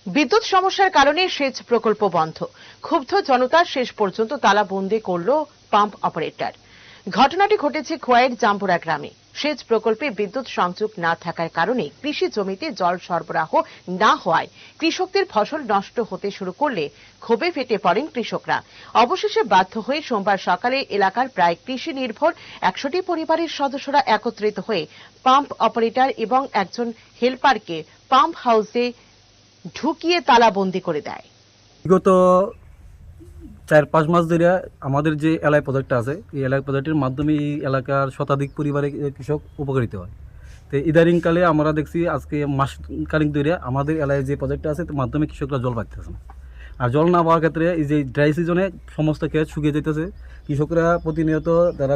বিদ্যুৎ সমস্যার কারণে সেচ প্রকল্প বন্ধ। ক্ষুব্ধ জনতা শেষ পর্যন্ত তালাবন্দি করল পাম্প অপারেটর। ঘটনাটি ঘটেছে খোয়াইয়ের জাম্বুরা গ্রামে। সেচ প্রকল্পে বিদ্যুৎ সংযোগ না থাকার কারণে কৃষি জমিতে জল সরবরাহ না হওয়ায় কৃষকদের ফসল নষ্ট হতে শুরু করলে ক্ষোভে ফেটে পড়েন কৃষকরা। অবশেষে বাধ্য হয়ে সোমবার সকালে এলাকার প্রায় কৃষি নির্ভর 100টি পরিবারের সদস্যরা একত্রিত হয়ে পাম্প অপারেটর এবং একজন হেল্পারকে পাম্প হাউসে ঢুকিয়ে তালাবন্দি করে দেয়। বিগত 4-5 মাস ধরে আমাদের যে এলআই প্রজেক্টটা আছে, এই এলআই প্রজেক্টের মাধ্যমে এই এলাকার শতাধিক পরিবারে কৃষক উপকৃত হয়। তো ইদানিংকালে আমরা দেখছি আজকে মাস কালিক ধরে আমাদের এলাকায় যে প্রজেক্টটা আছে তার মাধ্যমে কৃষকরা জল পাইতেছে না। আর জল না পাওয়ার ক্ষেত্রে এই যে ড্রাই সিজনে সমস্ত ক্ষেত শুকিয়ে যেতেছে। কৃষকরা প্রতিনিয়ত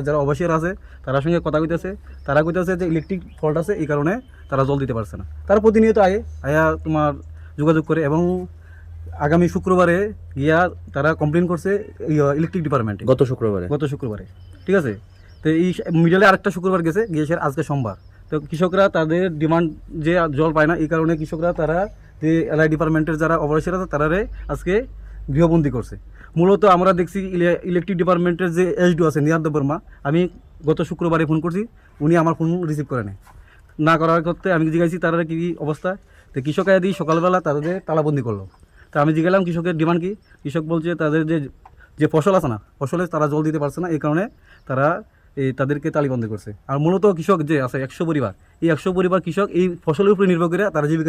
যারা অবসর আছে তার সঙ্গে কথা কইতেছে, তারা কইতেছে যে ইলেকট্রিক ফল্ট আছে, এই কারণে তারা জল দিতে পারছে না। তারা প্রতিনিয়ত আয়া তোমার যোগাযোগ করে এবং আগামী শুক্রবারে গিয়া তারা কমপ্লেন করছে ইলেকট্রিক ডিপার্টমেন্টে গত শুক্রবারে ঠিক আছে। তো এই মিডলে আরেকটা শুক্রবার গেছে, গিয়েছে আজকে সোমবার। তো কৃষকরা তাদের ডিমান্ড যে জল পায় না, এই কারণে কৃষকরা তারা যে এলআই ডিপার্টমেন্টের যারা অপারেশন আছে তারারে আজকে গৃহবন্দী করছে। মূলত আমরা দেখছি ইলেকট্রিক ডিপার্টমেন্টের যে এসডিও আছে নিয়ান্ত বর্মা, আমি গত শুক্রবারে ফোন করছি, উনি আমার ফোন রিসিভ করে নেয় না করার করতে আমি জিজ্ঞাসি তারা কি অবস্থা। তো কৃষক আদি সকালবেলা তাদের তালাবন্দি করলো। তা আমি জিজ্ঞাসলাম কৃষকের ডিমান্ড কি। কৃষক বলছে তাদের যে ফসল আছে না, ফসলে তারা জল দিতে পারছে না, এই কারণে তারা তাদেরকে তালিবন্দি করছে। আর মূলত কৃষক যে আছে 100 পরিবার, এই 100 পরিবার কৃষক এই ফসলের উপরে নির্ভর করে তারা জীবিকা